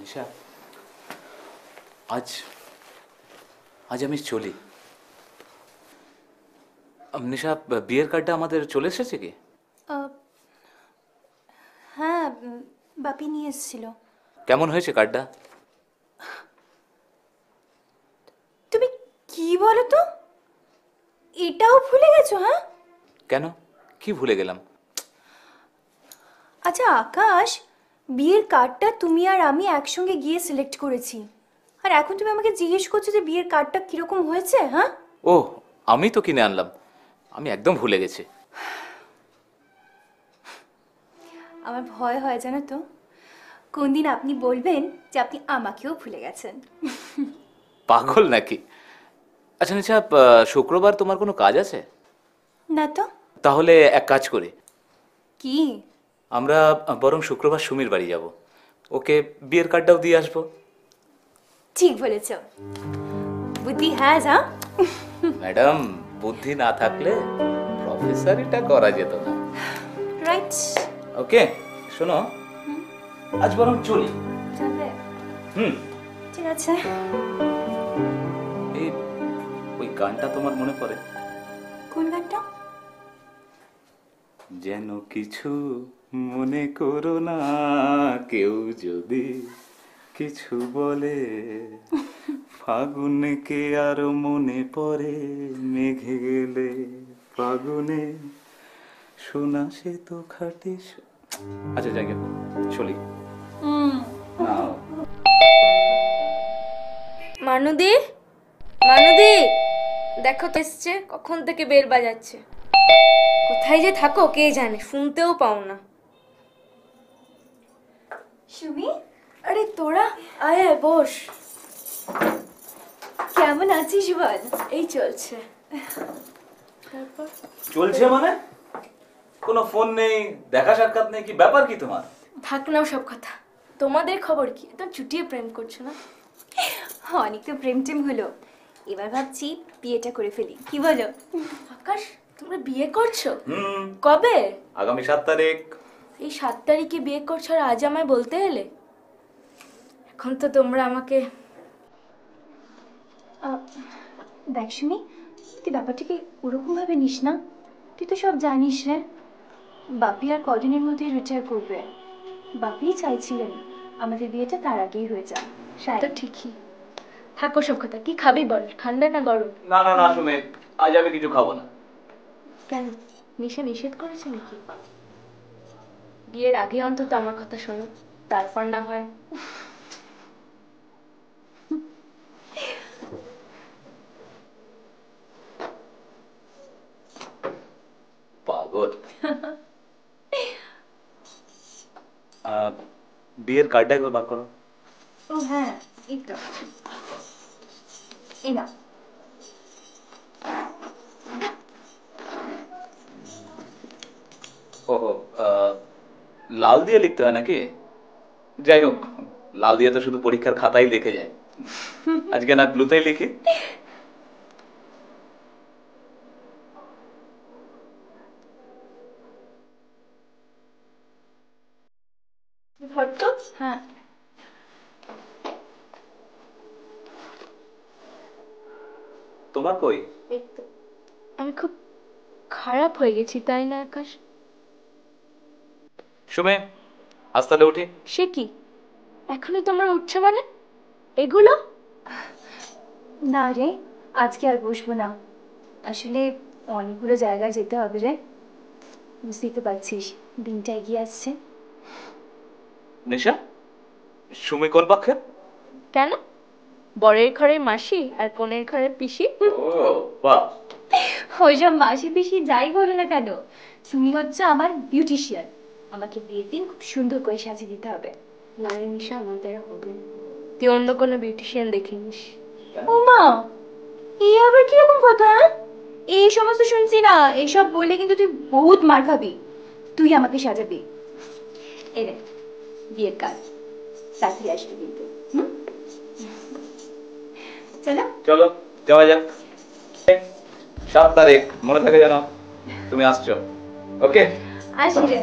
নিশা, আজ আজ আমি চলি। নিশা, বিয়ের কার্ডটা আমাদের চলে এসেছে কি? হ্যাঁ, বাপি নিয়ে এসেছিল। কেমন হয়েছে কার্ডটা? তুমি কি বলো তো, এটাও ভুলে গেছো? হ্যাঁ, কেন, কি ভুলে গেলাম? আচ্ছা আকাশ, বিয়ের কার্ডটা তুমি আর আমি একসঙ্গে গিয়ে সিলেক্ট করেছি, আর এখন তুমি আমাকে জিজ্ঞেস করছো যে বিয়ের কার্ডটা কিরকম হয়েছে? হ্যাঁ, ও, আমি তো কিনে আনলাম, আমি একদম ভুলে গেছি। আমার ভয় হয় জানো তো, কোন দিন আপনি বলবেন যে আপনি আমাকেও ভুলে গেছেন। পাগল নাকি? আচ্ছা নিশা, শুক্রবার তোমার কোনো কাজ আছে? না তো। তাহলে এক কাজ করি, কি? আমরা বরং শুক্রবার সুমির বাড়ি যাব, ওকে বিয়ের কার্ডটাও দিয়ে আসবো। ঠিক বলেছ, বুদ্ধি হ্যাঁ। হ্যাঁ ম্যাডাম, বুদ্ধি না থাকলে প্রফেসরিটা করা যেত না। রাইট। ওকে শোনো, আজ বরং চলি। যাবে? ঠিক আছে। এই ওই গানটা তোমার মনে পড়ে? কোন গানটা? যেন কিছু মনে করো না, কেউ যদি কিছু বলে, ফাগুনকে আরো মনে পড়ে, মেঘে গেলে ফাগুনে শোনা সে তো খাটি। আচ্ছা যাই গে, চলি। নাও। মানুদি, মানুদি, দেখো তো এসছে, কখন থেকে বেল বাজাচ্ছে। কোথায় যে থাকো কে জানে, শুনতেও পাও না। সুমি, আরে তোরা আয় আয় বস। কেমন আছিস বল? এই চলছে। তারপর চলছে মানে? কোনো ফোন নেই, দেখা সাক্ষাৎ নেই, কি ব্যাপার কি তোমার? থাক নাও সব কথা, তোমাদের খবর কি? একদম চুটিয়ে প্রেম করছো না? অনেক তো প্রেম টেম হলো, এবার ভাবছি বিয়েটা করে ফেলি, কি বলো? আকাশ, তোমরা বিয়ে করছো? কবে? আগামী 7 তারিখ। এই 7 তারিখে বিয়ে করছো আর আজ আমায় বলতে এলে? এখন তো তোমরা আমাকে দেখ সুমি, তুই ব্যাপারটাকে ওরকমভাবে নিস না, তুই তো সব জানিস রে। বাপি আর কদিনের মধ্যেই রিটায়ার করবে, বাপি চাইছিলেন আমাদের বিয়েটা তার আগেই হয়ে যাক। তো ঠিকই, থাকো সব কথা। কি খাবি বল, ঠান্ডা না গরম? না না না সুমি, আজ আমি কিছু খাবো না। কেন, নিশা নিষেধ করেছে নাকি? বিয়ের আগে অন্তত আমার কথা শোনো, তারপর না হয়। পাগল। বিয়ের কার্ডটা একবার বার করো। ও হ্যাঁ, এই তো, এই না। ওহো, লাল দিয়ে লিখতে হয় নাকি? যাই হোক, লাল দিয়ে তো শুধু পরীক্ষার খাতায় লিখে যায়, আজকে না ব্লুতেই লিখি। ধর তো। হ্যাঁ, তোমার কই? এই তো। আমি খুব খারাপ হয়ে গেছি তাই না আকাশ? সুমে, আজ তাহলে উঠি। সে কি, এখনই তোমরা উঠছো মানে? এগুলো না রে, আজকে আর বসবো না, আসলে অনেকগুলো জায়গায় যেতে হবে রে, বুঝতেই তো পারছিস দিনটা এগিয়ে আসছে। নিশা, সুমি কোন পক্ষে? কেন, বরের ঘরে মাসি আর কনের ঘরে পিসি। ও বাহ, ওইসব মাসি পিসি যাই বলো না কেন, তুমি হচ্ছে আমার বিউটিশিয়ান, আমাকে বিয়ের দিন খুব সুন্দর করে সাজিয়ে দিতে হবে। না রে নিশা, আমাদের হবে। তুই অন্য কোনো বিউটিশিয়ান দেখে নিস। ও মা, এই আবার কিরকম কথা? এই সমস্ত শুনছি না, এইসব বললে কিন্তু তুই বহুত মার খাবি। তুই আমাকে সাজাবি, এই রে বিয়ের কাজ, তাড়াতাড়ি আসবি কিন্তু। চলো চলো যাওয়া যাক। 7 তারিখ মনে থাকে যেন, তুমি আসছো। ওকে, আসি রে।